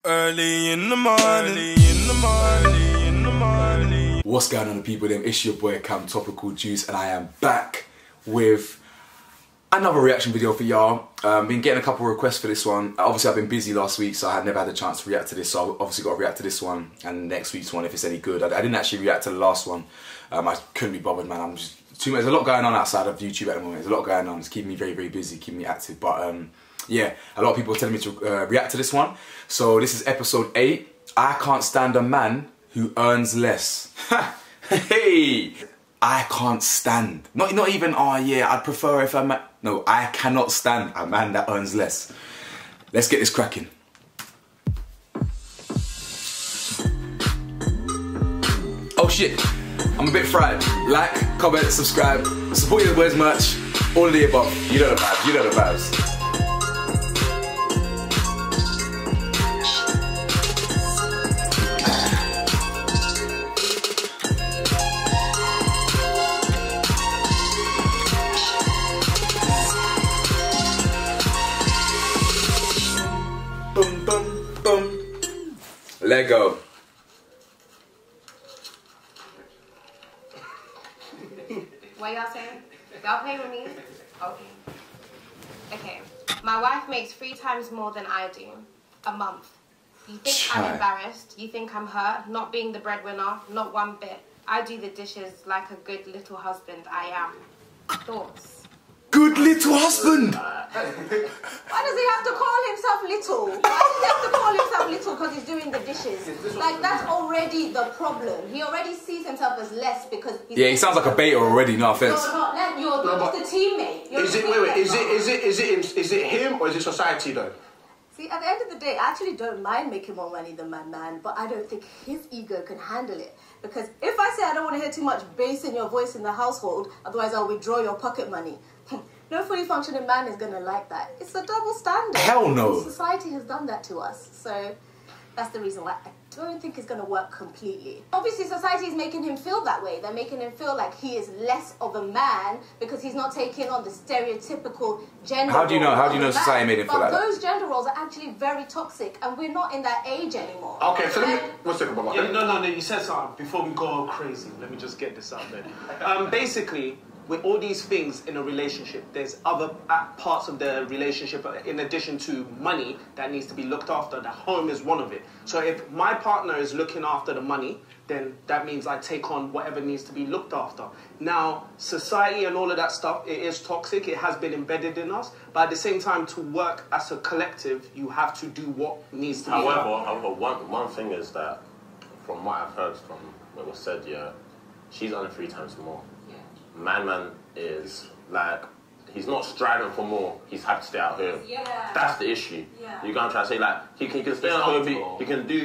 Early in the morning, What's going on, people? It's your boy Cam Topical Juice, and I am back with another reaction video for y'all. Been getting a couple of requests for this one. Obviously, I've been busy last week, so I had never had a chance to react to this. So I obviously got to react to this one and next week's one if it's any good. I didn't actually react to the last one. I couldn't be bothered, man. There's a lot going on outside of YouTube at the moment. There's a lot going on. It's keeping me very, very busy, keeping me active. But yeah, a lot of people are telling me to react to this one. So this is episode 8. I can't stand a man who earns less. Hey, I can't stand. Not even, oh yeah, I'd prefer if a man. No, I cannot stand a man that earns less. Let's get this cracking. Oh shit, I'm a bit fried. Like, comment, subscribe, support your boys merch, all of the above. You know the vibes, you know the vibes. Boom, boom, boom. Let go. What y'all saying? Y'all play with me? Okay. My wife makes 3 times more than I do a month. You think I'm embarrassed? You think I'm hurt? Not being the breadwinner? Not one bit. I do the dishes like a good little husband I am. Thoughts? Good little husband! Why does he have to call himself little? Why does he have to call himself little because he's doing the dishes? Like, that's already the problem. He already sees himself as less because he's... Yeah, he sounds like a beta already, no offense. You're just a teammate. Is it him or is it society though? See, at the end of the day, I actually don't mind making more money than my man, but I don't think his ego can handle it. Because if I say I don't want to hear too much bass in your voice in the household, otherwise I'll withdraw your pocket money. No fully functioning man is going to like that. It's a double standard. Hell no. Society has done that to us. So that's the reason why I don't think it's going to work completely. Obviously, society is making him feel that way. They're making him feel like he is less of a man because he's not taking on the stereotypical gender How do you know? How do you know role of a society man. made him feel like But that? those gender roles are actually very toxic, and we're not in that age anymore. Okay, so let me... One second, Baba. Yeah, no, you said something before we go crazy. Let me just get this out there. Basically, with all these things in a relationship, there's other parts of the relationship in addition to money that needs to be looked after. The home is one of it. So if my partner is looking after the money, then that means I take on whatever needs to be looked after. Now, society and all of that stuff, it is toxic. It has been embedded in us. But at the same time, to work as a collective, you have to do what needs to be done. However, one thing is that, from what I've heard from what was said, yeah, she's earning 3 times more. Man is like, he's not striving for more, he's happy to stay at home. Yeah. That's the issue. Yeah. You're gonna try to say like, he can stay at home, he can do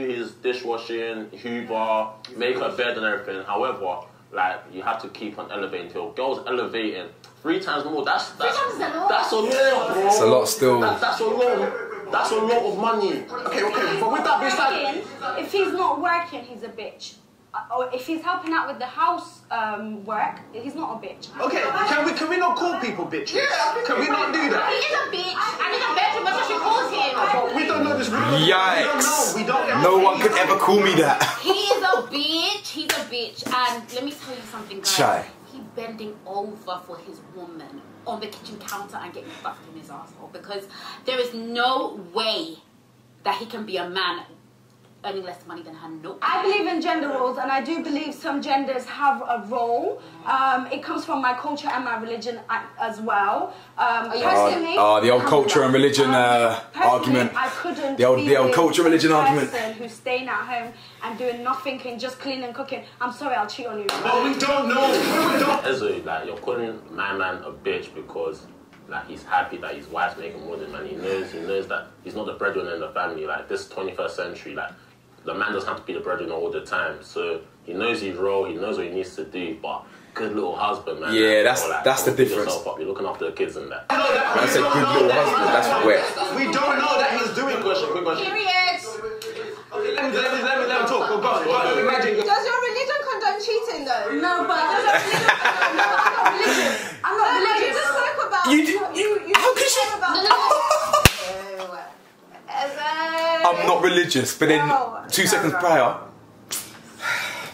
his dishwashing, hoover, make her bed and everything. However, like, you have to keep on elevating till girls elevating 3 times more. That's a lot, bro. It's a lot still. That's a lot. That's a lot of money. Okay, but with that being said, if he's not working, he's a bitch. Or if he's helping out with the house work, he's not a bitch. Okay, can we not call people bitches? Yeah, can we not do that? He is a bitch, and in the bedroom, that's what she calls him. but we don't know this. Yikes! We don't know. No one could ever call me that. He is a bitch. He's a bitch. And let me tell you something, guys. He's bending over for his woman on the kitchen counter and getting fucked in his asshole because there is no way that he can be a man earning less money than her. No. I believe in gender roles, and I do believe some genders have a role. It comes from my culture and my religion as well. Personally, the old culture and religion argument. I couldn't the old culture religion argument. Who's staying at home and doing nothing and just cleaning and cooking. I'm sorry, I'll cheat on you. But we don't know. Ezra, like, you're calling my man a bitch because, like, he's happy that his wife's making more than money. He knows that he's not the breadwinner in the family. Like, this 21st century, like, the man doesn't have to be the breadwinner all the time. So he knows his role, he knows what he needs to do, but good little husband, man. Yeah, like, that's the difference. You're looking after the kids and that. I said good little husband, that's wet. We don't know that he's doing. Quick question. Period. Okay, let me talk. Go on. Imagine. Does your religion condone cheating though? No, but does your religion condone? No, I'm not religious. I'm not religious. You just spoke about. How could you? about. I'm I'm not religious, but then 2 seconds prior,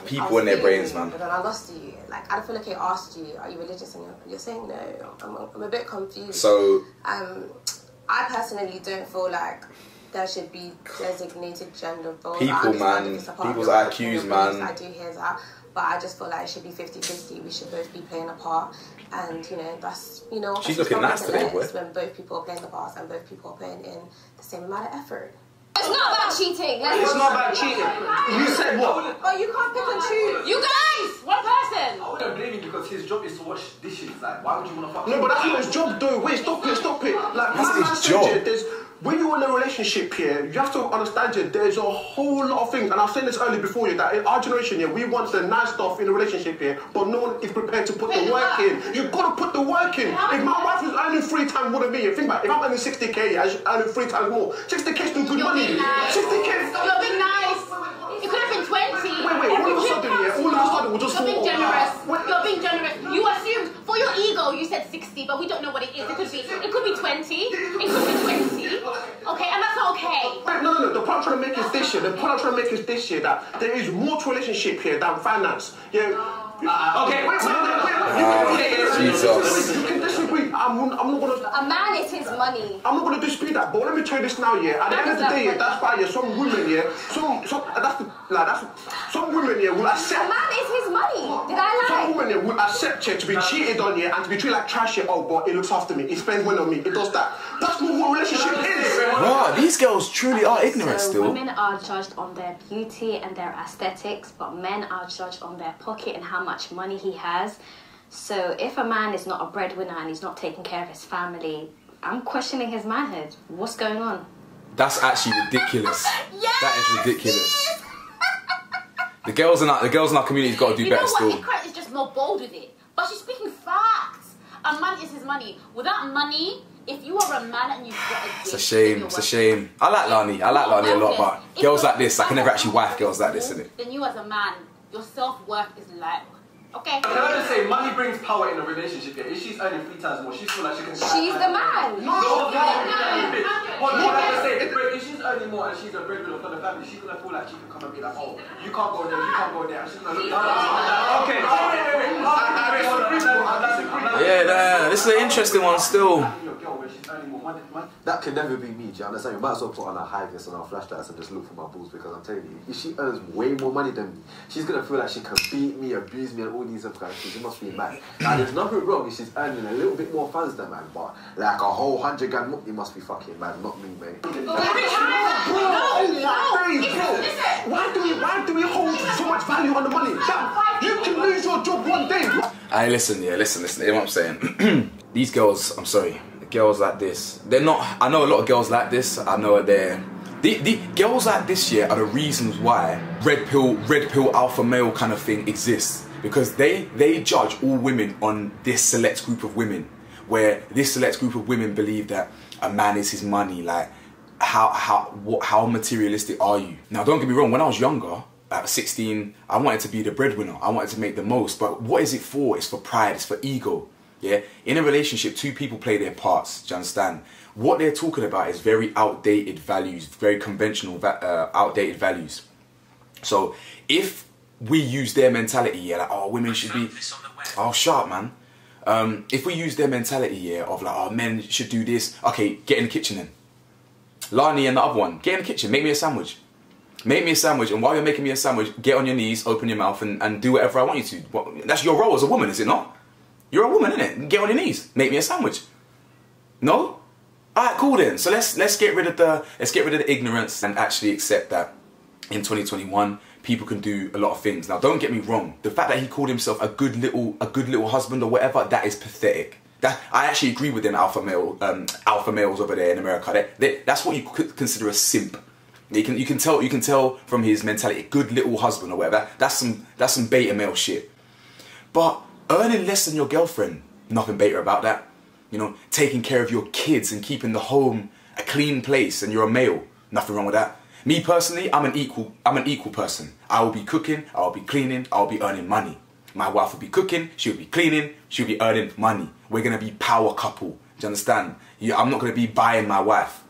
people in their brains, man. And then I lost you. Like, I feel like I asked you, are you religious? And you're saying no. I'm a bit confused. So, I personally don't feel like there should be designated gender roles. People, man. People's IQs, man. I do hear that. But I just feel like it should be 50-50. We should both be playing a part. And, you know, that's, you know... She's looking nice today, boy. When both people are playing the parts and both people are putting in the same amount of effort. It's not about cheating. It's not about cheating. You said what? Oh, you can't pick and choose. You guys, one person. I wouldn't blame him because his job is to wash dishes. Like, why would you want to fuck? No, but that's not his job, though. Wait, stop it. Like, That's his job. When you're in a relationship here, you have to understand here, there's a whole lot of things, and I was saying this earlier before you, that in our generation here, we want the nice stuff in a relationship here, but no one is prepared to put the work in. You've got to put the work in. If my wife is earning 3 times more than me, think about it, if I'm earning 60k, yeah, she's earning 3 times more. 60k is still good money. 60k. You're being nice. It could have been 20. Wait, all of a sudden, we'll just You're being fall. generous. You're being generous. You assumed for your ego you said 60, but we don't know what it is. It could be 20. It could be 20. Okay, and that's not okay. No. The point I'm trying to make is this year. That there is more to relationship here than finance. Yeah. Okay. Wait. Jesus. You can disagree. I'm not gonna. A man is his money. I'm not gonna dispute that, but let me tell you this now, yeah. At the end of the day, yeah, that's why, yeah, some women, yeah, some women, yeah, will A accept. man is his money. Did I lie? Some women, yeah, will accept, yeah, to be cheated on, yeah, and to be treated like trash, yeah. Oh, but it looks after me. It spends money on me. It does that. That's not what a relationship is. Wow, these girls truly are ignorant So still. women are judged on their beauty and their aesthetics, but men are judged on their pocket and how much money he has. So if a man is not a breadwinner and he's not taking care of his family, I'm questioning his manhood. What's going on? That's actually ridiculous. That is ridiculous. The girls in our community's got to do better still. Ikra is just more bold with it. But she's speaking facts. A man is his money. Without money, if you are a man and you've got a dick... It's a shame, it's a shame. I like Lani a lot, but girls like this, I can never actually wife girls like this, innit? Then you as a man, your self-worth is like... Okay. Can I just say, money brings power in a relationship. Yeah? If she's earning 3 times more, she feels like she can. She's the man. No. What I just say, if she's earning more and she's a breadwinner for the family, she's gonna feel like she can come and be like, oh, you can't go there, and she's gonna look. Okay. Yeah, this is an interesting one still. That can never be me, do you understand? You might as well put on our high vis and our flashlights and just look for my balls, because I'm telling you, if she earns way more money than me, she's gonna feel like she can beat me, abuse me, and all these other kind of things. It must be mad. Now, there's nothing wrong if she's earning a little bit more funds than man, but like a whole 100 grand more, you must be fucking mad, not me, mate. Why do we hold so much value on the money? You can lose your job one day. Hey, listen, you know what I'm saying? These girls, I'm sorry, girls like this, they're not, I know a lot of girls like this, I know the girls like this, yeah, are the reasons why red pill alpha male kind of thing exists, because they judge all women on this select group of women, where this select group of women believe that a man is his money. Like, how materialistic are you? Now, don't get me wrong, when I was younger, at 16, I wanted to be the breadwinner, I wanted to make the most, but what is it for? It's for pride, it's for ego. Yeah, in a relationship, 2 people play their parts. Do you understand? What they're talking about is very outdated values, very conventional, outdated values. So if we use their mentality, yeah, like, oh, women should be, oh, shut up, man. If we use their mentality, yeah, of like, oh, men should do this. Okay, get in the kitchen then. Lani and the other one, get in the kitchen, make me a sandwich. Make me a sandwich, and while you're making me a sandwich, get on your knees, open your mouth, and do whatever I want you to. Well, that's your role as a woman, is it not? You're a woman, innit? Get on your knees. Make me a sandwich. No? Alright, cool then. So let's get rid of the ignorance and actually accept that in 2021 people can do a lot of things. Now, don't get me wrong. The fact that he called himself a good little husband or whatever, that is pathetic. That, I actually agree with them alpha males over there in America. That's what you could consider a simp. You can tell from his mentality, good little husband or whatever. That's some beta male shit. But earning less than your girlfriend, nothing beta about that. You know, taking care of your kids and keeping the home a clean place, and you're a male, nothing wrong with that. Me personally, I'm an equal person. I will be cooking, I will be cleaning, I will be earning money. My wife will be cooking, she'll be cleaning, she'll be earning money. We're gonna be power couple. Do you understand? I'm not gonna be buying my wife.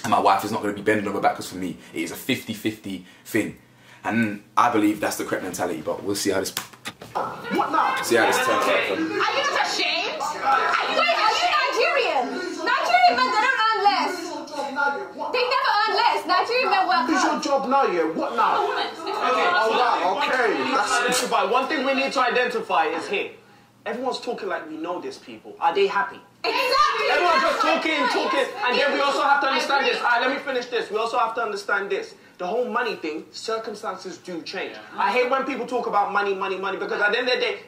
and my wife is not going to be bending over backwards for me. It is a 50-50 thing. And I believe that's the correct mentality, but we'll see how this... What now? See how this turns out. Are you not ashamed? Are you Nigerian? Nigerian men, they don't earn less. They never earn less. Nigerian men work hard. It's your job now, yeah? What now? Okay. But one thing we need to identify is here. Everyone's talking like we know these people. Are they happy? Exactly. Everyone's just talking, and then we also have to understand this. Alright, let me finish this. We also have to understand this. The whole money thing, circumstances do change. I hate when people talk about money, because at the end of the day,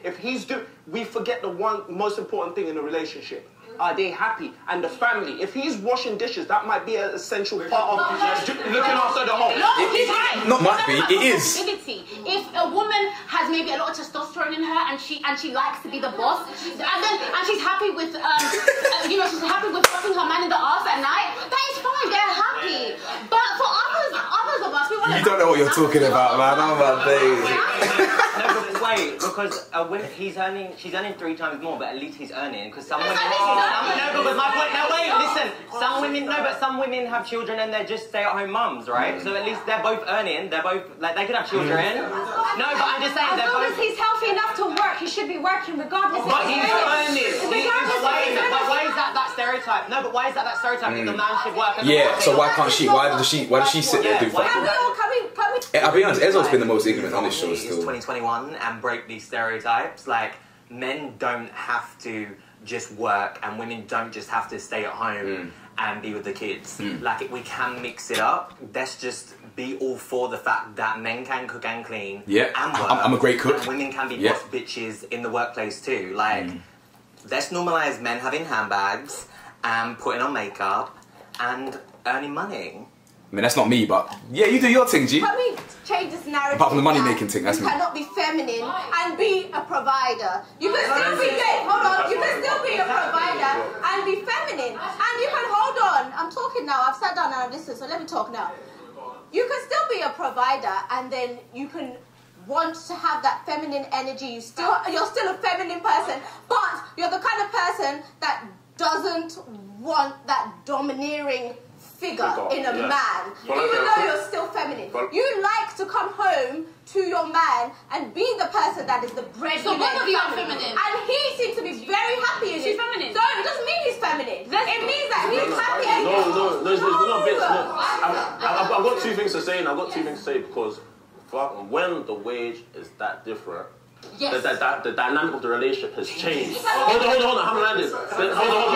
we forget the one most important thing in a relationship. Are they happy? And the family. If he's washing dishes, that might be an essential part of looking after the home. No, he's right. Not might be, it is. If a woman has maybe a lot of testosterone in her and she likes to be the boss, and she's happy with she's happy with fucking her man in the ass at night, that is fine. They're happy. But for others of us, we want to. You don't know what you're talking about, man. I'm about to No, but wait, because she's earning 3 times more, but at least he's earning. Because some women, but my point. No, wait, listen. Some women have children and they're just stay-at-home mums, right? So at least they're both earning. They're both they could have children. No, but I'm just saying as long as he's healthy enough to work, he should be working regardless. But he's earning. But why is that stereotype? No, but why is that stereotype that the man should work? Yeah. So why can't she? Why does she sit there and do fucking? I'll be honest. Ezzo's been the most ignorant on this show still. It's 2021 and break these stereotypes. Like men don't have to just work and women don't just have to stay at home and be with the kids. Like we can mix it up. Let's just be all for the fact that men can cook and clean. Yeah, and work, I'm a great cook. And women can be boss bitches in the workplace too. Like let's normalise men having handbags and putting on makeup and earning money. I mean, that's not me, but yeah, you do your thing, G. Can we change this narrative? Apart from the money-making thing, that's me. You cannot be feminine and be a provider. You can still be, you can still be a provider and be feminine. And you can, hold on, I'm talking now, I've sat down and I've listened, so let me talk now. You can still be a provider and then you can want to have that feminine energy. You're still a feminine person, but you're the kind of person that doesn't want that domineering figure in a man, even though you're still feminine. You like to come home to your man and be the person that is the breadwinner. So both of you are feminine. And he seems to be very happy in it. She's feminine. So it doesn't mean he's feminine. It means that he's happy. No, there's no bits. I've got 2 things to say, and I've got 2 things to say because when the wage is that different, the dynamic of the relationship has changed. Hold on, I haven't landed. Hold on.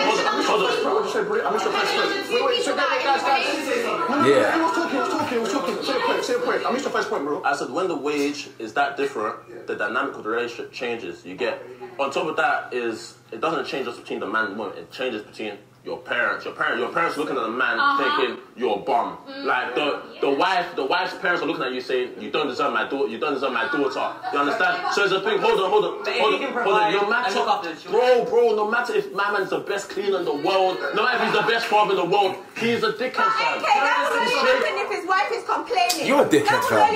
Yeah. He was talking. Say a point. I missed your first point, bro. I said when the wage is that different, the dynamic of the relationship changes. You get, on top of that is, it doesn't change just between the man and woman, it changes between your parents. Your parents looking at the man thinking you're a bum. Like the wife's parents are looking at you saying you don't deserve my daughter. You don't deserve my daughter. You understand? So it's a thing. Hold on. No matter, bro. No matter if my man's the best cleaner in the world, no matter if he's the best father in the world, he's a dickhead. Okay, that would only happen if his wife is complaining. You're a dickhead, fam.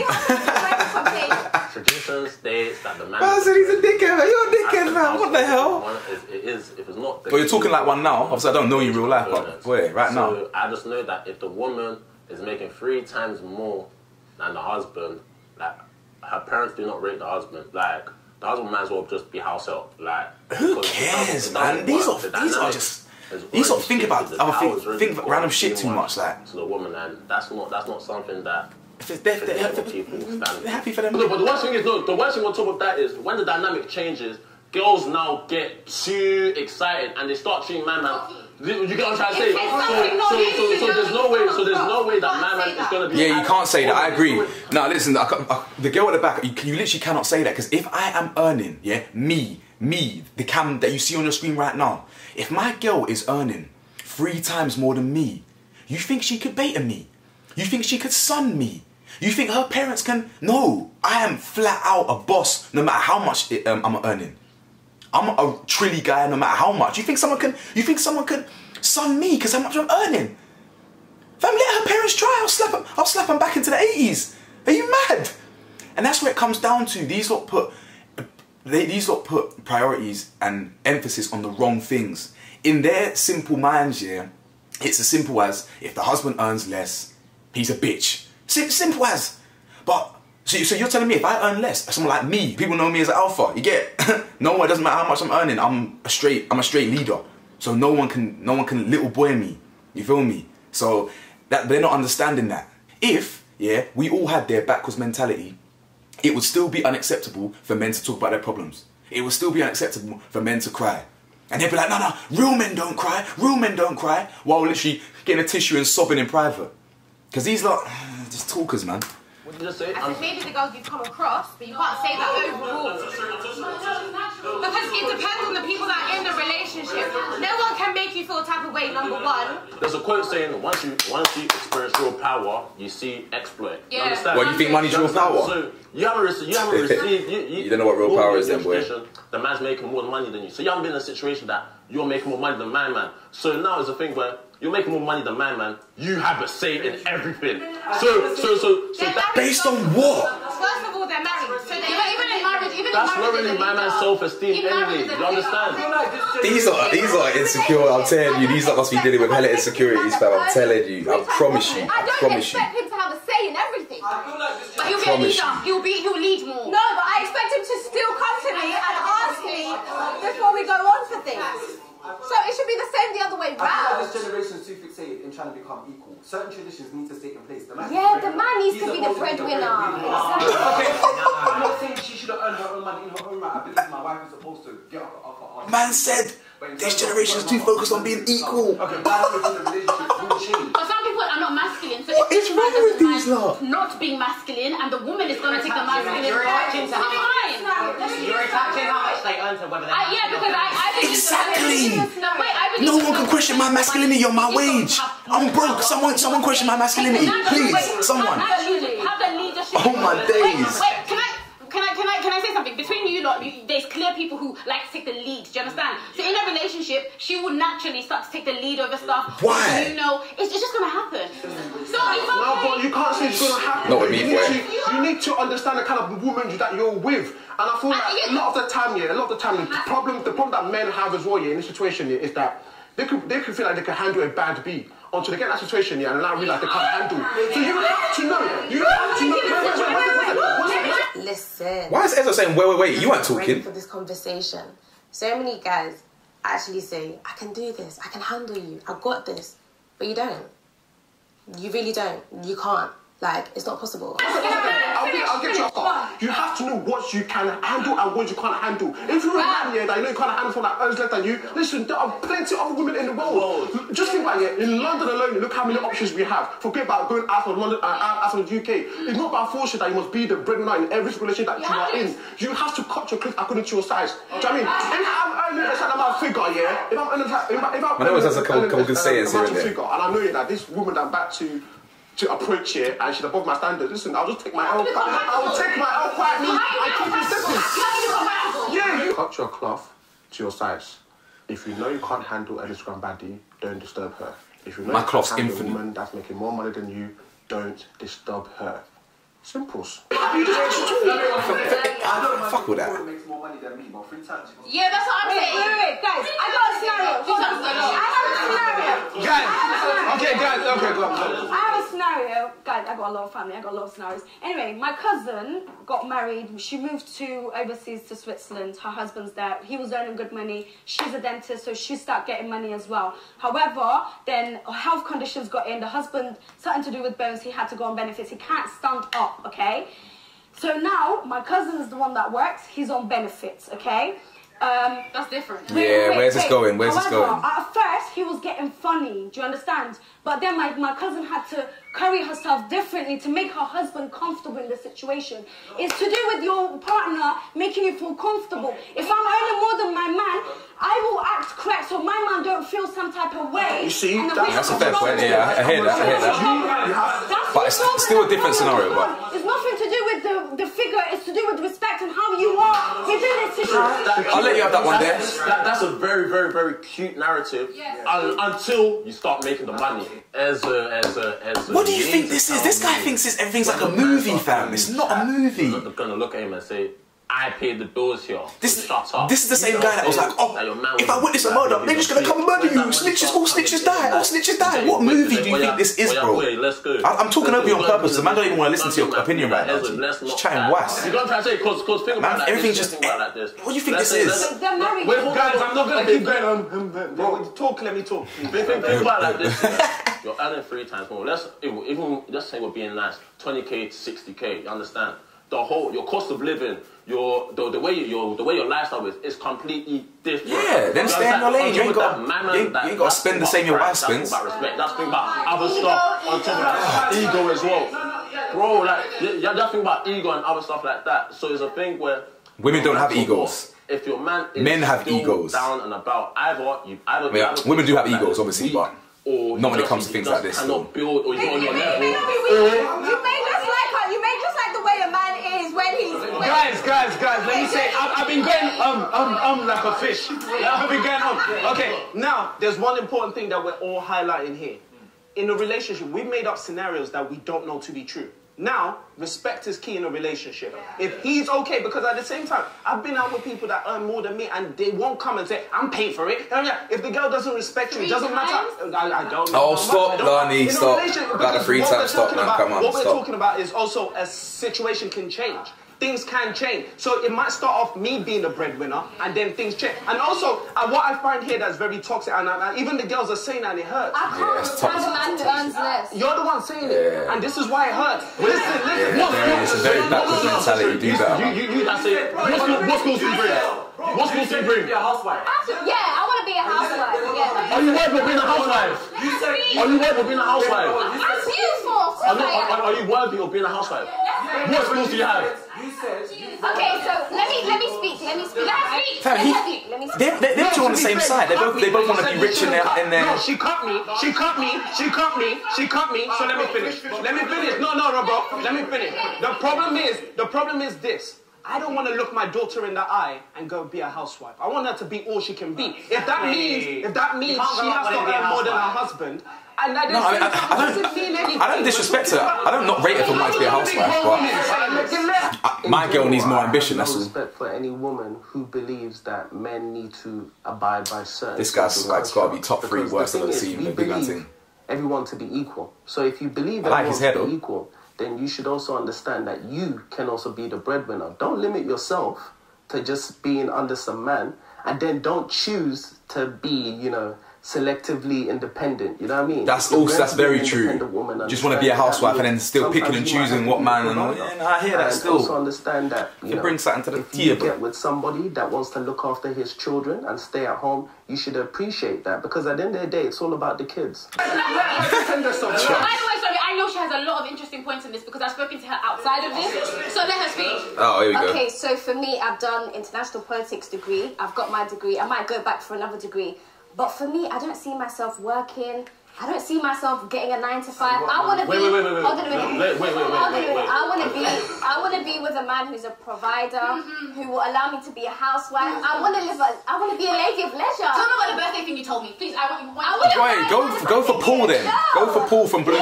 Tradition states that the man. I said he's a dickhead. You're a dickhead, man. What the hell? It is. If it's not. But you're talking like one now. Obviously, I don't know you in real life, but boy, right now. So I just know that if the woman is making 3 times more than the husband, like her parents do not rate the husband. Like the husband might as well just be house help. Like who cares, man? These are just. You sort of think about random shit too much, like. To the woman, and that's not something that. They're happy for them. But the worst thing is, the worst thing on top of that is when the dynamic changes, girls now get too excited and they start treating my man. You get what I'm trying to say? So there's no way that my man is gonna be. Yeah, you can't say that. I agree. Now listen, the girl at the back, you literally cannot say that because if I am earning, me, the cam that you see on your screen right now, if my girl is earning 3 times more than me, you think she could beta me? You think she could son me? You think her parents can? No, I am flat out a boss no matter how much I'm earning. I'm a trilly guy no matter how much. You think someone can son me because how much I'm earning? Fam, let her parents try. I'll slap them back into the 80s. Are you mad? And that's where it comes down to. These lot put priorities and emphasis on the wrong things. In their simple minds, It's as simple as, if the husband earns less, he's a bitch. Simple as. But, so you're telling me if I earn less, someone like me, people know me as an alpha, you get it? No one, it doesn't matter how much I'm earning, I'm a straight leader. So no one can little boy me. You feel me? So that they're not understanding that. If, yeah, we all had their backwards mentality, it would still be unacceptable for men to talk about their problems. It would still be unacceptable for men to cry. And they'd be like, no, real men don't cry, while literally getting a tissue and sobbing in private. Because these lot, just talkers, man. What did you just say? I said maybe the girls you've come across, but you can't say that overall. Because it depends on the people that are in the relationship. No one can make you feel a type of way, number one. There's a quote saying, once you experience real power, you see exploit. Yeah. You understand? Well, you think money's real power? So you haven't received... You don't know what real power is then, boy. The man's making more money than you. So you haven't been in a situation that you're making more money than my man. So now it's a thing where you're making more money than my man. You have a say in everything. So that... Based on what? First of all, they're married. So even in marriage, that's lowering my man's self-esteem anyway. You understand? These are insecure. I'm telling you, these lot must be dealing with hella insecurities, fam. I'm telling you. I promise you. I don't expect him to have a say in everything. But he'll be a leader. He'll lead more. No, but I expect him to still come to me and ask me before we go on for things. So it should be the same the other way round. I feel like this generation is too fixated in trying to become equal. Certain traditions need to stay in place. The man needs to be the breadwinner. Okay, I'm not saying she should have earned her own money in her own right. I believe my wife is supposed to get off. Man said this generation is too focused on being equal. Okay, but some people are not masculine. So what is wrong with these lot? Not being masculine, and the woman is going to take the masculine part. You're attaching how much they earn to whether they yeah, because I think exactly. No one can question my masculinity or my wage. I'm broke. Someone question my masculinity, please. Someone. Oh my days. Wait, can I say something? Between you lot, there's clear people who like to take the lead. Do you understand? So in a relationship, she would naturally start to take the lead over stuff. Why? You know, it's just gonna happen. So it's okay. No, but you can't say it's gonna happen. Not with me, boy. You need to understand the kind of woman that you're with. And I feel like a lot of the time, the problem that men have as well, in this situation, is that they could feel like they can handle a bad beat until they get in that situation, and now realize they can't handle. So you have to know. You have to know. Listen. Why is Ezra saying, wait, you weren't talking? For this conversation, so many guys actually say, I can do this, I can handle you, I got this. But you don't. You really don't. You can't. Like, it's not possible. I'll get you off guard. You have to know what you can handle and what you can't handle. If you're a man here that you know you can't handle someone that earns less than you, listen, there are plenty of women in the world. Just think about it. In London alone, look how many options we have. Forget about going out of London and out of the UK. It's not about fortune that you must be the breadwinner in every relationship that you are in. You have to cut your clothes according to your size. Do you know what I mean? If I'm earning a certain amount of figure, yeah, if I'm earning a certain figure, and I know that this woman that I'm back to approach it and she's above my standards. Listen, I'll just take my L quietly and keep it simple. Yeah, you cut your cloth to your size. If you know you can't handle an Instagram baddie, don't disturb her. If you know my you cloth's can't handle infinite. a woman that's making more money than you, don't disturb her. Simples. Fuck with that. Makes more money than me, but 3 times. Yeah, that's what I'm saying. Wait, guys, I got a scenario. Go on. I have a scenario. Guys, I got a lot of family. I got a lot of scenarios. Anyway, my cousin got married. She moved to overseas to Switzerland. Her husband's there. He was earning good money. She's a dentist, so she started getting money as well. However, then health conditions got in. The husband, something to do with bones, he had to go on benefits. He can't stand up, okay? So now, my cousin is the one that works. He's on benefits, okay? That's different. Where's this going? However, at first, he was getting funny. Do you understand? But then my cousin had to carry herself differently to make her husband comfortable in the situation. It's to do with your partner making you feel comfortable. If I'm earning more than my man, I will act correct so my man don't feel some type of way. You see, that's a fair point. Yeah, I hear that. But it's still a different scenario. But it's nothing to do with the figure. It's to do with respect and how you are within this situation. I'll let you have that one there. That's a very, very, very cute narrative until you start making the money. What do you think this is? This guy thinks everything's like a movie, fam. It's not a movie. They're gonna look at him and say, I paid the bills here. Shut up. This is the same guy that was like, oh, if I witness a murder, they're just gonna come and murder you. Snitches, all snitches die. All snitches die. What movie do you think this is, bro? Let's go. I'm talking over you on purpose. The man don't even want to listen to your opinion right now. He's chatting was. You're gonna try to say, cause think about like everything's this. just. Like this. What do you think this is? They're married. Wait, guys, I'm not gonna keep going. Bro, talk. Let me talk. Think about it like this. You're earning 3 times more. Let's say we're being nice. 20k to 60k. You understand? Your cost of living, the way your lifestyle is completely different. Yeah, then stay in your lane. You ain't got to spend the same your wife spends. That's about respect. That's thing about other stuff on top of that. Ego as well, bro. Like you think about ego and other stuff like that. So it's a thing where women don't have egos. If your man is men have egos. Down and about, women do have egos, obviously, but not when it comes to things like this. Cannot build, or you're on your level. You may just like the way a man is when he's... Guys, let me say, I've been going like a fish. I've been going Okay, now, there's one important thing that we're all highlighting here. In a relationship, we've made up scenarios that we don't know to be true. Now, respect is key in a relationship. If he's okay, because at the same time, I've been out with people that earn more than me and they won't come and say, I'm paying for it. If the girl doesn't respect you, it doesn't matter. I don't know. Oh, stop, Lani, stop. About the 3 times, stop, man. Come on, what we're talking about is also a situation can change. Things can change. So it might start off me being the breadwinner and then things change. And also, what I find here that's very toxic, and even the girls are saying that and it hurts. I can't stand a man who earns less. You're the one saying it. And this is why it hurts. Listen. It's a very backwards mentality. Do better. You that's it. What schools do you bring? What schools do you bring? Yeah, I want to be a housewife. Yeah. Are you worried about being a housewife? Are you worried about being a housewife? I'm beautiful. Of course I am. Are you worthy of being a housewife? What schools do you have? Okay, so let me speak. Let me speak. They're two on the same side. They both want to be rich in their. No, she cut me. So let me finish. No, bro. Let me finish. The problem is this. I don't want to look my daughter in the eye and go be a housewife. I want her to be all she can be. If that means she has to earn more than her husband. And I don't disrespect her. I don't not rate her for wanting to be a housewife, but my girl needs more ambition. That's all. Respect for any woman who believes that men need to abide by certain. This guy's got to be top 3 worst I've ever seen in the big man thing. Everyone to be equal. So if you believe everyone to be equal, then you should also understand that you can also be the breadwinner. Don't limit yourself to just being under some man, and then don't choose to be, selectively independent. You know what I mean? That's very true. Just want to be a housewife and then still picking and choosing what man and all. Yeah, I hear that still. Also understand that you can bring something to the table. If you get with somebody that wants to look after his children and stay at home, you should appreciate that, because at the end of the day, it's all about the kids. By the way, sorry, I know she has a lot of interesting points in this because I've spoken to her outside of this. So let her speak. Oh, here we go. Okay, so for me, I've done international politics degree. I've got my degree. I might go back for another degree. But for me, I don't see myself working. I don't see myself getting a 9 to 5. I want to be. Wait. I want to be with a man who's a provider, who will allow me to be a housewife. I want to be a lady of leisure. Tell me about the birthday thing you told me, please. Go for Paul then. Go for Paul from Blue. You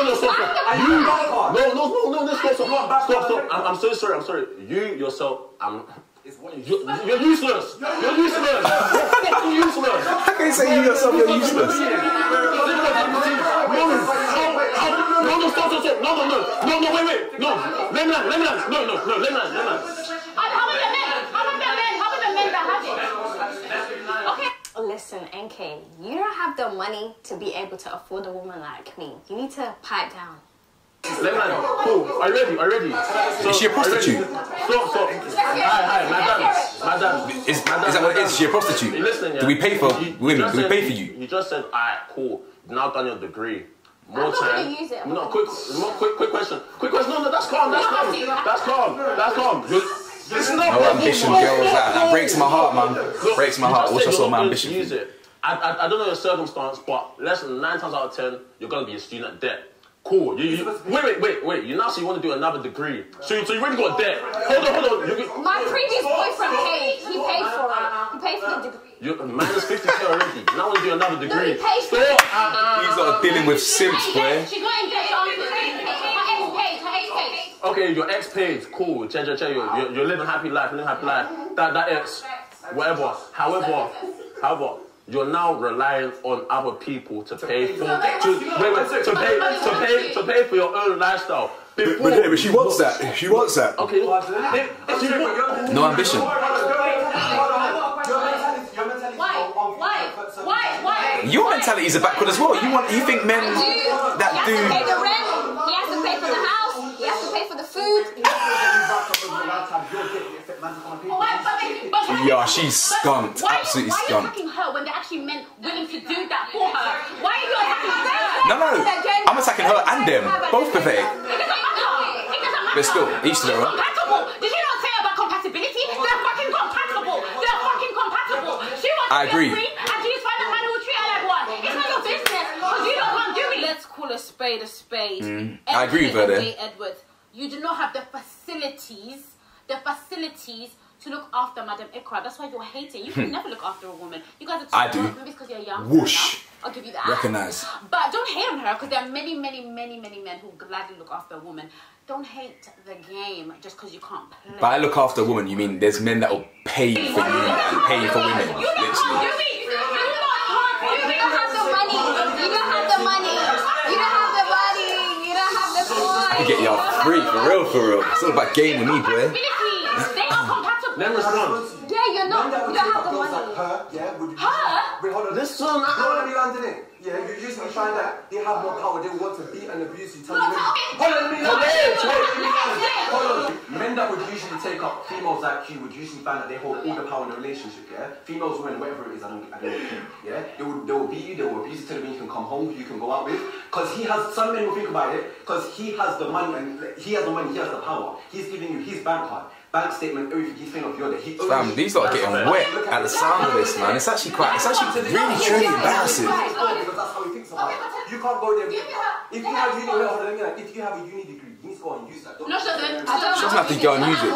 yourself. Stop. I'm so sorry. You yourself. You're useless. You're useless. How can you say you yourself you're useless? No, stop. No, wait. No. Let me land. How about the men that have it? Okay. Listen, NK, you don't have the money to be able to afford a woman like me. You need to pipe down. Cool. Are you ready? So, is she a prostitute? Stop. Hi, madam. Is that what it is? Is she a prostitute? Listen, yeah. Do we pay for women? Do we pay for you? You just said, alright, cool. You've now done your degree. More I'm time. not going to use it. No, quick question. No, that's calm. It's not no ambition, girls. That breaks my heart, man. Breaks my heart. What's your my ambition? Use it. I don't know your circumstance, but less than 9 times out of 10, you're gonna be a student at debt. Cool. Wait. You now say you want to do another degree. So you already got debt. Hold on. My previous boyfriend paid. He paid for it. He paid for the degree. You're minus 50k already. You now want to do another degree. No, he paid for it. These are dealing with simps, boy. She got engaged. Her ex paid. Okay, your ex pays, cool. You're living happy life, That ex, whatever. However, you're now relying on other people to pay for to pay for your own lifestyle. But she wants that. She wants that. Okay. No ambition. Why? Your mentality is a backward as well. You think men that He has to pay the rent. He has to pay for the house. He has to pay for the food. Yeah, she's skunked. Absolutely Why are you skunked. attacking her when they're actually men willing to do that for her? Why are you attacking her? No. I'm attacking her and them. Both pathetic. It doesn't matter. But still, each to their own. Compatible. Did you not say about compatibility? They're fucking compatible. She wants I agree. to be a queen, and she just find a man who will treat her like one. It's not your business, because you don't want to do it. Let's call a spade a spade. I agree with her there. Edwards, you do not have the facilities to look after Madam Ikra. That's why you're hating. You can never look after a woman. You guys are too I do. Maybe it's because you're young. Whoosh. I'll give you that. Recognize. But don't hate on her, because there are many men who gladly look after a woman. Don't hate the game just because you can't play. By look after a woman, you mean there's men that will pay for you and pay for women. You don't have the money. You don't have the money. You don't have the body. You don't have the coin. I can get y'all free, for real. It's all about game with me, boy. They are compatible. Let me respond. Yeah, you don't have the money. Her, yeah? Her? Wait, hold on. Listen, no, let me land in it. Yeah, you usually find that they have more power. They want to beat and abuse you. Tell you. Hold on, let me land. Hold on. Men that would usually take up females like you would usually find that they hold all the power in the relationship. Yeah, females, women, whatever it is, I don't care. Yeah, they will beat you. They will abuse you till you can come home. You can go out with. Because he has. Some men will think about it. Because he has the money and he has the power. He's giving you his bank card. Bank statement, everything he's thinking of your day. Fam, these lot are getting wet at the sound of this, man. It's actually really, truly embarrassing. Because that's how he thinks about it. You can't go there. If you have if you have a uni degree, you need to go and use that. No, she doesn't. She doesn't have to go and use it,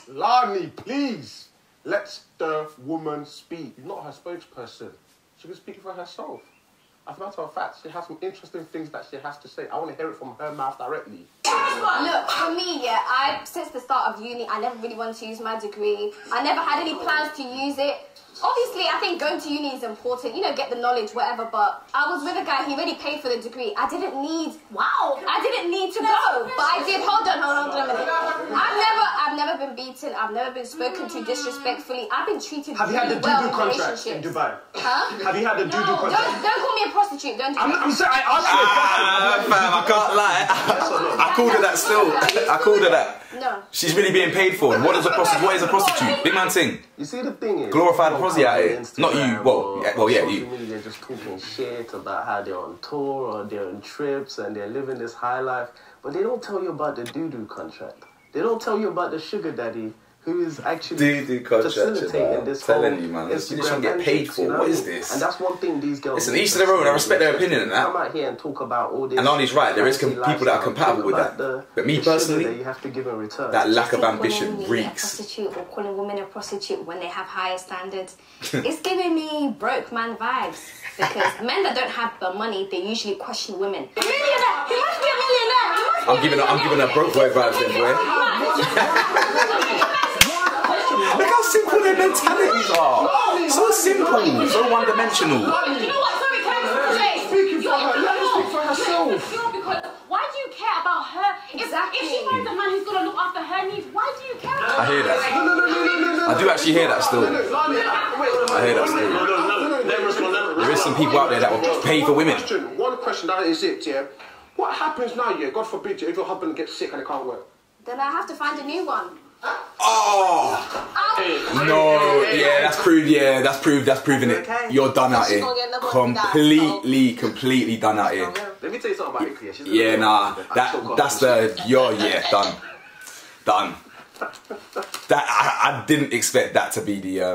but... Lani, please. Let the woman speak. You're not her spokesperson. She can speak for herself. As a matter of fact, she has some interesting things that she has to say. I want to hear it from her mouth directly. Look, for me, yeah, since the start of uni, I never really wanted to use my degree. I never had any plans to use it. Obviously, I think going to uni is important, you know, get the knowledge, whatever, but I was with a guy, he already paid for the degree. I didn't need to go, but I did. Hold on a minute. I've never been beaten, I've never been spoken to disrespectfully. I've been treated Have you had really the well doo-doo in contract in relationships. Dubai? Huh? Have you had the doo-doo contract? Don't call me a prostitute, don't do I'm saying, I asked you a question. Fam, I can't lie. I called her that still. I called her that. No. She's really being paid for. What is a prostitute? Big man thing. You see, the thing is, Glorified prostitute out here. Not you. Well, yeah, you. Social media just talking shit about how they're on tour or they're on trips and they're living this high life, but they don't tell you about the doo-doo contract. They don't tell you about the sugar daddy who is actually facilitating this whole telling you, man. This Instagram shouldn't get paid antics, for. you know? What is this? And that's one thing these girls. Listen, each to their own. I respect their opinion and that. Come out here and talk about all this. And Lani's right. There is people that are compatible with that. But me personally, that you have to give in return. that lack of Calling ambition women a reeks. prostitute or calling women a prostitute when they have higher standards. It's giving me broke man vibes, because men that don't have the money, they usually question women. Millionaire, he must be a millionaire. I'm giving her broke boy vibes then, boy. Look how simple their mentalities are. So simple, so one-dimensional. You know what? Sorry, can I say? Speaking for her, let her speak for herself. Because why do you care about her? If she finds a man who's gonna look after her needs, why do you care about her? I hear that. I do actually hear that still. I hear that still. There is some people out there that will pay for women. One question, that is it, yeah. What happens now, yeah, God forbid, if your husband gets sick and he can't work? Then I have to find a new one. Oh no! Yeah, that's proved. Yeah, that's proving it. You're done out here. Completely done out here. Let me tell you something about Ikea. Yeah, nah. That's the. Yeah, done. That I didn't expect that to be the. I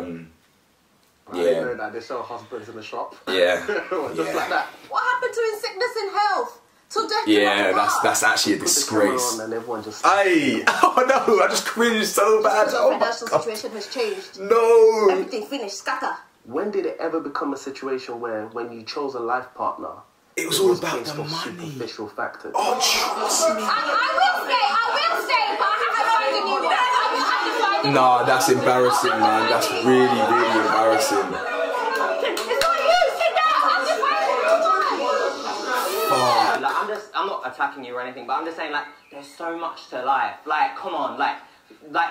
didn't know that they sell husbands in the shop. Yeah. Just like that. What happened to his sickness and health? Till death. Yeah, that's actually a disgrace. And everyone just. Aye! Oh no! I just cringed so bad. The financial situation has changed. No! Everything finished, scatter. When did it ever become a situation where, when you chose a life partner, It was all about the money. Superficial factors. Oh, trust me. I will say, but I have to find a new one. I have to find a new one. Nah, that's embarrassing, man. That's really, really embarrassing. It's not you, sit down. I have to find a new one. Like, I'm not attacking you or anything, but I'm just saying, like, there's so much to life. Like, come on, like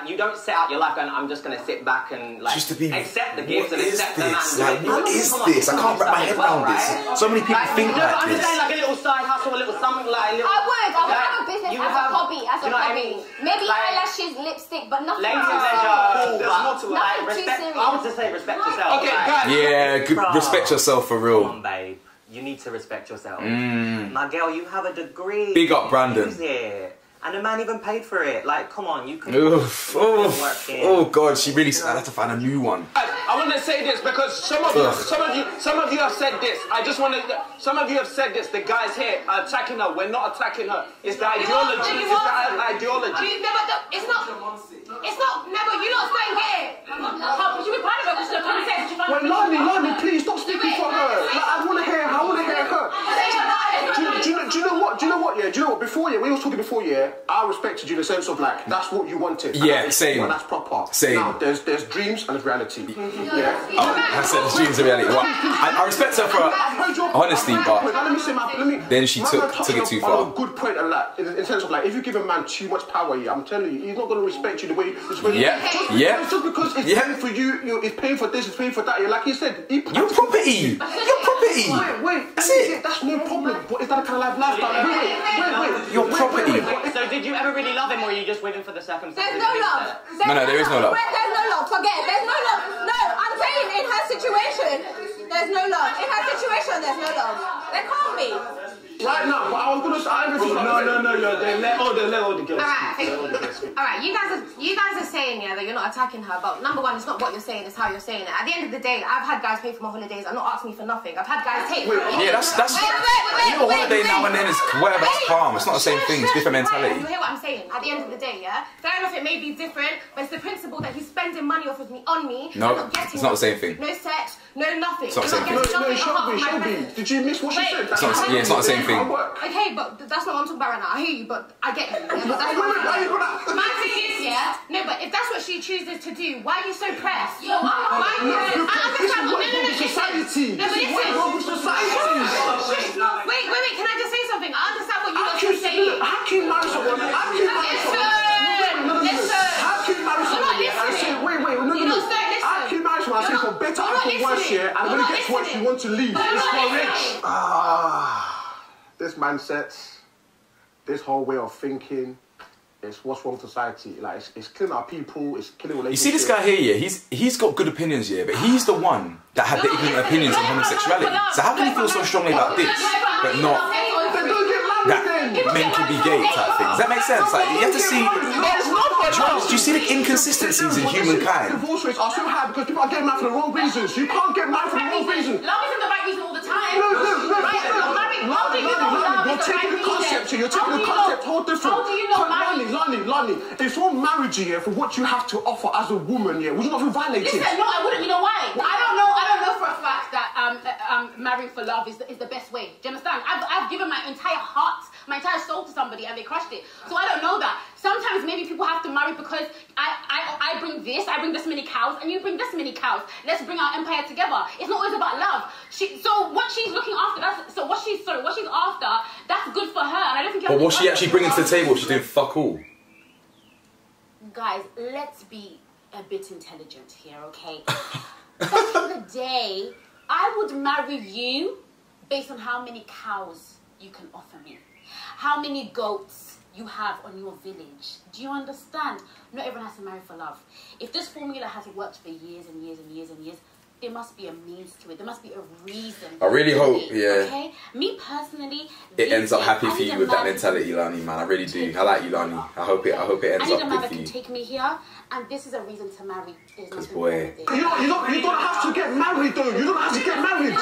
you don't set out your life going, I'm just gonna sit back and like Just to be, accept the gifts and accept the man. Like, what is this? I can't wrap my head around this. So many people think no, like I'm this. just saying, like a little side hustle, a little something like a little. I would have a business as a hobby, you know what I mean? Maybe Like, eyelashes, lipstick, but nothing Length else. and leisure. There's more to life. Nothing too Respect. serious. I would just say respect yourself. Okay, like, guys. Yeah, respect yourself for Come real. on, babe. You need to respect yourself. My girl, you have a degree. Big up, Brandon. Use it. And the man even paid for it. Like, come on, you can. Oof, oh God, she really said I have to find a new one. I want to say this because some of you have said this. I just want to. Some of you have said this. The guys here are attacking her. We're not attacking her. It's the ideology. It's the ideology. It's not. No, but you're not saying it. How could you be part of it? Because you're coming to say Wait, Lani, please stop speaking for her. Like, I want to hear her. Do you know what? Yeah, do you know what? Before, yeah, we were talking before, yeah. I respected you in the sense of like that's what you wanted. Yeah, same. Well, that's proper. Same. Now, there's dreams and there's reality. Yeah. I said the dreams of reality. Well, I respect her for honesty, but then she took it too far. A good point on that, in terms of like, if you give a man too much power, yeah, I'm telling you, he's not going to respect you the way. Just because it's paying for you, it's paying for this, it's paying for that. Yeah, like you said, your property. Wait, that's it. That's no problem. But is that a kind of lifestyle? Wait. Your property. So did you ever really love him, or are you just waiting for the circumstances? There's no love. No, there is no love. There's no love. Forget it. There's no love. No, I'm saying in her situation, there's no love. In her situation, there's no love. There can't be. Right now, but I was gonna say no. They let all the girls. Alright, you guys are saying that you're not attacking her, but number one, it's not what you're saying, it's how you're saying it. At the end of the day, I've had guys pay for my holidays and not ask me for nothing. I've had guys take. Yeah, that's you know, holiday now and then is whatever. It's calm. It's not the same thing. It's different mentality. You hear what I'm saying? At the end of the day, yeah. Fair enough, it may be different, but it's the principle that he's spending money off of me on me. No, it's not the same thing. No sex, no nothing. It's not the same thing. No, Shelby. Did you miss what she said? It's not the same thing. Okay, but that's not what I'm talking about right now. I hear you, but I get you. Yeah, but that's my thing is, yeah. No, but if that's what she chooses to do, why are you so pressed? Why are you? Society. No, but listen. Wait. Can I just say something? I understand what you're saying. How can you marry someone? Listen. How can you marry someone? Wait. How can you marry someone? I say for better and for worse, yeah. And when it gets worse, you want to leave. It's for rich. This mindset, this whole way of thinking, it's what's wrong with society. Like it's killing our people, it's killing relationships. You see this guy here, yeah, he's got good opinions, yeah, but he's the one that had the ignorant opinions on homosexuality. So how can he feel so strongly about this, but not that men can be gay type thing? Does that make sense? Like you have to see. Do you see the inconsistencies in humankind? Divorce rates are so high because people are getting married for the wrong reasons. You can't get married for the wrong reasons. Love isn't the right reason all the time. No. You're taking the concept here. You're taking the concept whole different. How do you know Lani, if you're married here for what you have to offer as a woman, yeah, would you not feel violated? Listen, no, I wouldn't. You know why? I don't know for a fact that marrying for love is the best way. Do you understand? I've given my entire heart, my entire soul to somebody and they crushed it. So I don't know that. Sometimes maybe people have to marry because I bring this many cows and you bring this many cows. Let's bring our empire together. It's not always about love. So what she's looking after, what she's after, that's good for her. And I don't think. But what's she actually bringing to the table? She's doing fuck all. Guys, let's be a bit intelligent here, okay? Back in the day, I would marry you based on how many cows you can offer me, how many goats you have on your village. Do you understand? Not everyone has to marry for love. If this formula has worked for years and years and years and years, there must be a means to it. There must be a reason. I really hope, yeah. Okay? Me personally, it ends up happy for you with that mentality, Lani, man. I really do. I like you, Lani. I hope it ends up good for you. I need a man that can take me here, and this is a reason to marry. Because boy, you don't have to get married though. You don't have to get married.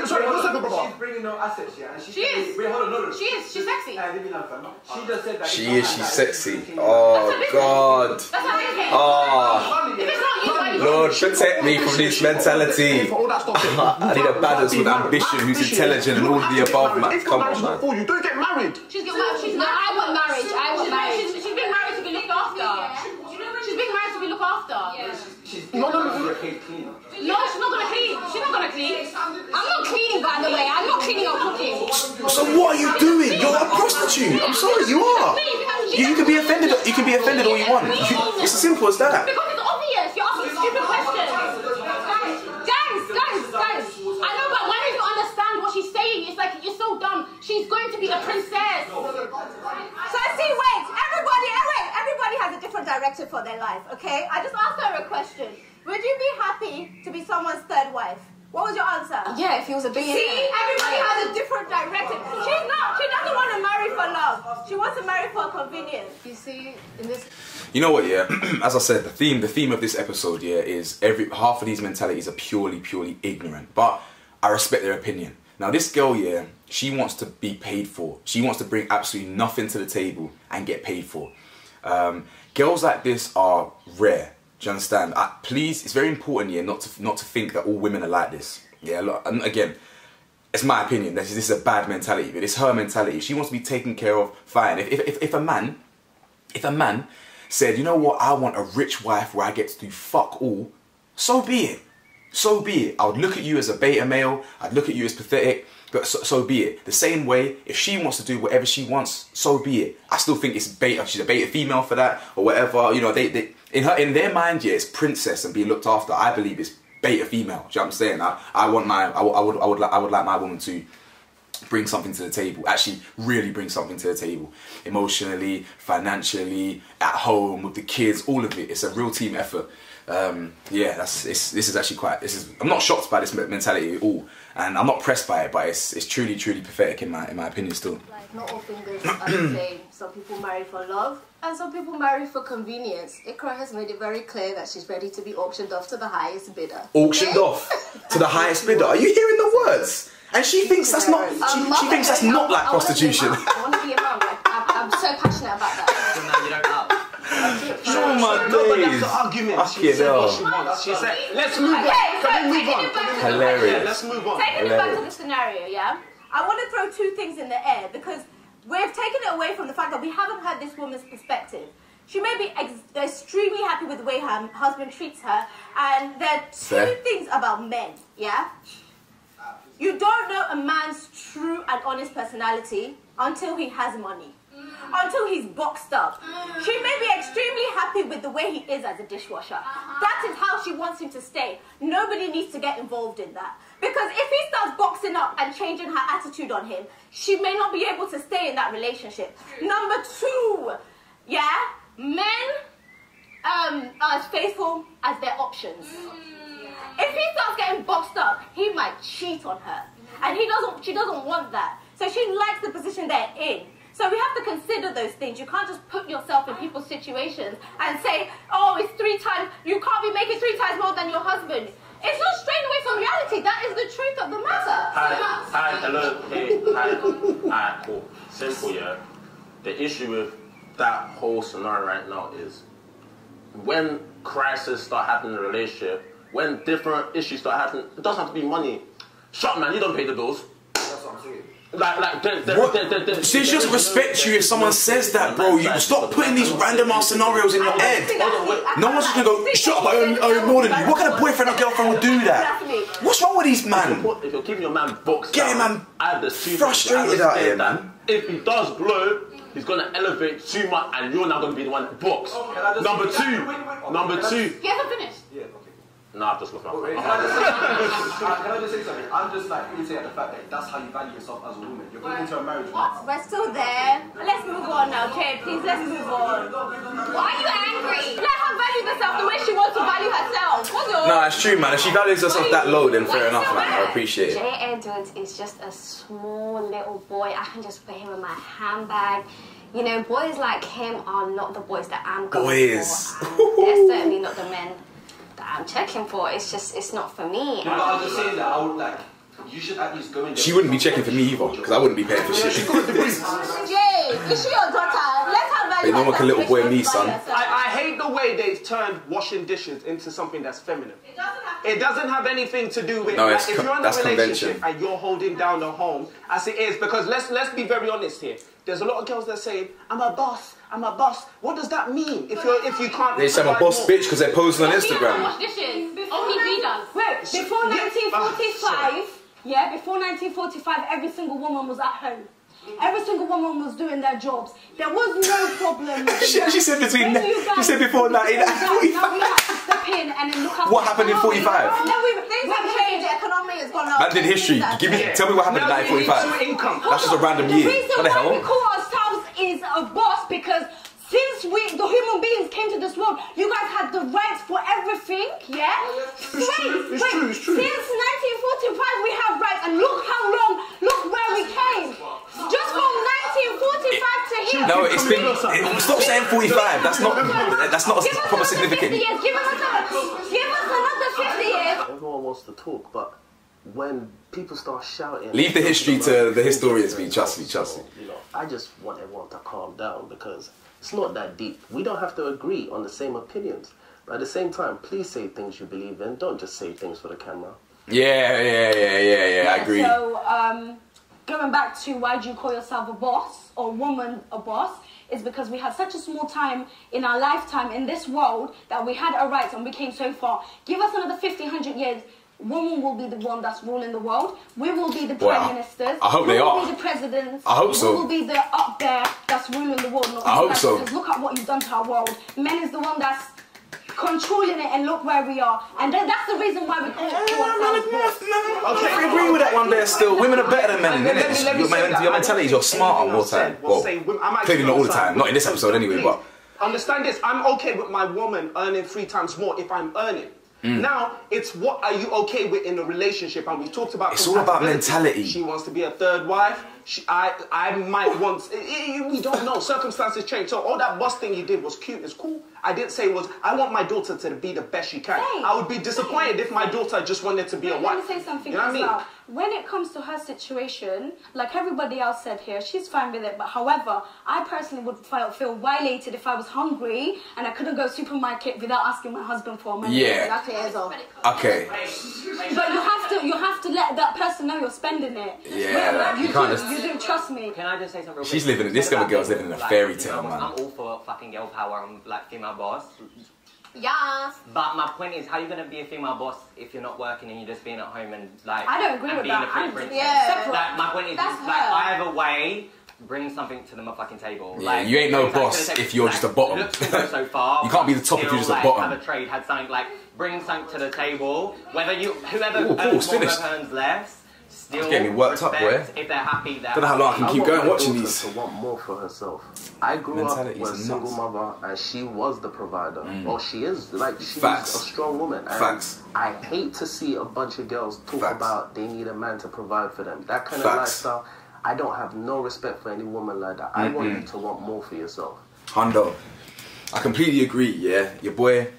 Sorry, what's that, brother? She's bringing no assets, yeah. And she is. Wait, hold on, no. She is. She's sexy. She just said that. She's sexy. Oh God. That's how I think. Oh. If it's not you, why you Lord, protect me from this mentality. I need a badass with ambition, who's intelligent and all of the above, man. Come on, man. For you don't get married. She's getting married. I want marriage. I want marriage. She's being married to be looked after. She's being married to be looked after. No. No, she's not gonna clean. She's not gonna clean. I'm not cleaning, by the way. I'm not cleaning or cooking. So what are you doing? You're a prostitute. I'm sorry, you are. You can be offended. You can be offended all you want. It's as simple as that. Because it's obvious. You're asking stupid questions. Guys. I know, but why don't you understand what she's saying? It's like, you're so dumb. She's going to be a princess. So see, everybody has a different directive for their life, okay? I just asked her a question. Would you be happy to be someone's third wife? What was your answer? Yeah, if he was a billionaire. See, everybody has a different directive. She doesn't want to marry for love. She wants to marry for convenience. You see, in this... You know what, yeah? As I said, the theme of this episode, yeah, is half of these mentalities are purely ignorant. But I respect their opinion. Now, this girl, yeah, she wants to be paid for. She wants to bring absolutely nothing to the table and get paid for. Girls like this are rare. Do you understand? Please, it's very important, yeah, not to think that all women are like this. Yeah, look, and again, it's my opinion. This is a bad mentality, but it's her mentality. She wants to be taken care of. Fine. If a man said, you know what, I want a rich wife where I get to do fuck all, so be it. So be it. I would look at you as a beta male. I'd look at you as pathetic. But so be it. The same way, if she wants to do whatever she wants, so be it. I still think it's beta. She's a beta female for that, or whatever. You know, in their mind, yeah, it's princess and being looked after. I believe it's beta female. Do you know what I'm saying? I would like my woman to bring something to the table. Actually, really bring something to the table. Emotionally, financially, at home with the kids, all of it. It's a real team effort. Yeah, this is actually I'm not shocked by this mentality at all, and I'm not pressed by it, but it's truly pathetic in my opinion still. Like, not all fingers are the same. Some people marry for love and some people marry for convenience. Ikra has made it very clear that she's ready to be auctioned off to the highest bidder. Auctioned off to the highest bidder? Are you hearing the words? And she thinks that's not she thinks that's not like prostitution. I want to be around. I'm so passionate about that. So now you don't know. Oh my No, but that's days. the argument. She said what she wants. She said, let's move on. Can we move on? Hilarious. Yeah, let's move on. Taking it back to the scenario, yeah? I want to throw two things in the air because we've taken it away from the fact that we haven't heard this woman's perspective. She may be extremely happy with the way her husband treats her, and there are two things about men, yeah? You don't know a man's true and honest personality until he has money. Until he's boxed up. She may be extremely happy with the way he is as a dishwasher. That is how she wants him to stay. Nobody needs to get involved in that. Because if he starts boxing up and changing her attitude on him, she may not be able to stay in that relationship. Number two, yeah, men are as faithful as their options. If he starts getting boxed up, he might cheat on her. And she doesn't want that. So she likes the position they're in. So we have to consider those things. You can't just put yourself in people's situations and say, oh, it's 3 times, you can't be making 3 times more than your husband. It's not straying away from reality. That is the truth of the matter. Hi, hello, hey, hi. Alright, cool. Simple, yeah. The issue with that whole scenario right now is when crises start happening in a relationship, when different issues start happening, it doesn't have to be money. Shut, man, you don't pay the bills. That's what I'm saying. She just respect you if someone says that, bro. You stop putting these random ass scenarios in your head. No one's just gonna go, shut up, I earn more than you. What kind of boyfriend or girlfriend would do that? What's wrong with these man? If you're keeping your man boxed Get him, man, frustrated out here, man. If he does blow, he's gonna elevate too much, and you're now gonna be the one boxed. Number two. He hasn't finished. Yeah, okay. Nah, I've just lost my Can I just say something? I'm just like irritated at the fact that that's how you value yourself as a woman. You're going into a marriage. We're still there. Let's move on now, okay? Please, let's move on. Why are you angry? Let her value herself the way she wants to value herself. What's your... No, it's true, man. If she values herself that low, then fair enough, man. I appreciate it. Jay Edwards is just a small little boy. I can just put him in my handbag. You know, boys like him are not the boys that I'm going for. They're certainly not the men that I'm checking for. It's just, it's not for me. No, but I was just saying that I would like, you should at least go in there. She wouldn't be checking for me either, because I wouldn't be paying for shit. Jay, is she your daughter? Let her value But no one can little boy me, son. I hate the way they've turned washing dishes into something that's feminine. It doesn't have anything to do with like, if you're in a relationship and you're holding down the home as it is, because let's be very honest here. There's a lot of girls that say, I'm a boss, I'm a boss. What does that mean if you can't? They say I'm a boss bitch because they're posting on Instagram. Only he does. Wait, before 1945, before 1945, every single woman was at home. Every single woman was doing their jobs. There was no problem. She said between. She said before 1945. Now we have to step in and then look at what happened in 45. Things have changed. The economy has gone up. Man did history. Tell me what happened in 1945. That's just a random year. What the hell? The reason why we call ourselves is a boss because since the human beings came to this world, you guys had the rights for everything, yeah? It's true. Since 1945 we have rights, and look where we came. Just from 1945 to here. No, it's been. Stop saying 45. That's not a proper significant. Give us another 50 years. Everyone wants to talk, but when people start shouting, leave the history to the historians. Trust me. You know, I just want everyone to calm down because it's not that deep. We don't have to agree on the same opinions, but at the same time, please say things you believe in. Don't just say things for the camera. Yeah. I agree. So, going back to why do you call yourself a boss or woman a boss, is because we had such a small time in our lifetime in this world that we had our rights and we came so far. Give us another 50, 100 years. Women will be the one that's ruling the world. We will be the prime ministers. I hope they are. We will be the presidents. I hope so. We will be the up there that's ruling the world. I hope so. Look at what you've done to our world. Men is the one that's controlling it, and look where we are. And that's the reason why we call ourselves. Okay, I agree with that one there still. Women are better than men, innit? Your mentality is you're smarter more time. Well, clearly not all the time. Not in this episode anyway, but... Understand this, I'm okay with my woman earning 3 times more if I'm earning. Now, it's what are you okay with in a relationship, and we talked about. It's all about mentality. She wants to be a third wife. I might want. We don't know. Circumstances change. So all that boss thing you did was cute. It's cool. I didn't say I want my daughter to be the best she can. I would be disappointed if my daughter just wanted to be a wife. Let me say something. You know what I mean? When it comes to her situation, like everybody else said here, she's fine with it. But however, I personally would feel violated if I was hungry and I couldn't go to the supermarket without asking my husband for money. Yeah. Okay. But you have to let that person know you're spending it. Yeah. You do trust me. Can I just say something real quick? She's living. This girl's living in a fairy tale, man. I'm all for fucking girl power. I'm like female boss. Yes. But my point is, how are you gonna be a female boss if you're not working and you're just being at home and like? I don't agree with being that. A free princess? Yeah. Like, my point is, either way, bring something to the motherfucking table. Yeah, like, you ain't no boss if you're just a bottom. Looks can go so far. You can't be the top if you're just a bottom. Have a trade, had something like bring something to the table. Whoever earns more, earns less. Still getting me worked up, boy. If they're happy, don't know how long I can keep going watching these. To want more for herself. I grew up with a single mother, and she was the provider. Or she is, like, she's a strong woman. And I hate to see a bunch of girls talk about they need a man to provide for them. That kind of lifestyle, I don't have no respect for any woman like that. I want you to want more for yourself. Hondo, I completely agree. Yeah, your boy,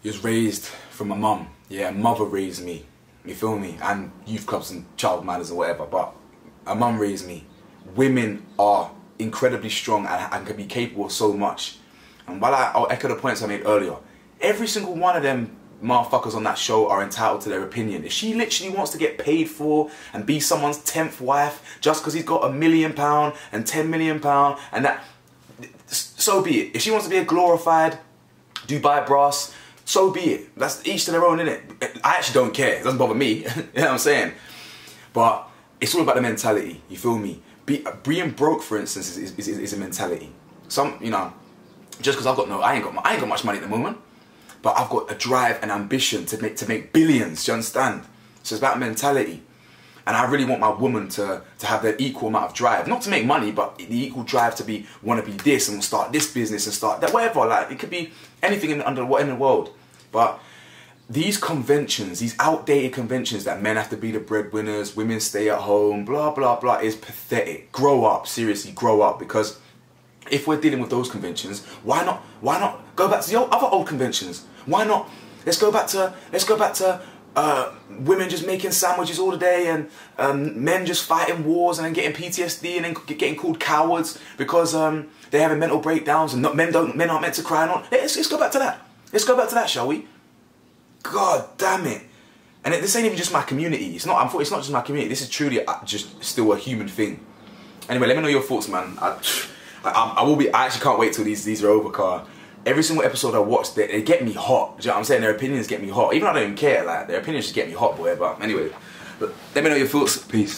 he was raised from a mum. Yeah, mother raised me. You feel me? And youth clubs and child manners or whatever. But a mum raised me. Women are incredibly strong and can be capable of so much. And while I'll echo the points I made earlier, every single one of them motherfuckers on that show are entitled to their opinion. If she literally wants to get paid for and be someone's 10th wife just because he's got £1 million and £10 million and that, so be it. If she wants to be a glorified Dubai brass, so be it. That's each to their own, innit? I actually don't care. It doesn't bother me. You know what I'm saying? But it's all about the mentality. You feel me? Being broke, for instance, is a mentality. Some, you know, just because I ain't got much money at the moment, but I've got a drive and ambition to make billions. Do you understand? So it's about mentality. And I really want my woman to have the equal amount of drive. Not to make money, but the equal drive to want to be this and start this business and start that, whatever. Like, it could be anything in the world. But these conventions, these outdated conventions that men have to be the breadwinners, women stay at home, blah, blah, blah, is pathetic. Grow up, seriously, grow up. Because if we're dealing with those conventions, why not go back to the other old conventions? Why not? Let's go back to women just making sandwiches all the day, and men just fighting wars and then getting PTSD and then getting called cowards because they're having mental breakdowns and men aren't meant to cry. Let's go back to that. Let's go back to that, shall we? God damn it! And this ain't even just my community. It's not just my community. This is truly just still a human thing. Anyway, let me know your thoughts, man. I actually can't wait till these are over, car. Every single episode I watch, they get me hot. Do you know what I'm saying? Their opinions get me hot. Even though I don't even care, like, their opinions just get me hot, boy. But anyway, let me know your thoughts. Peace.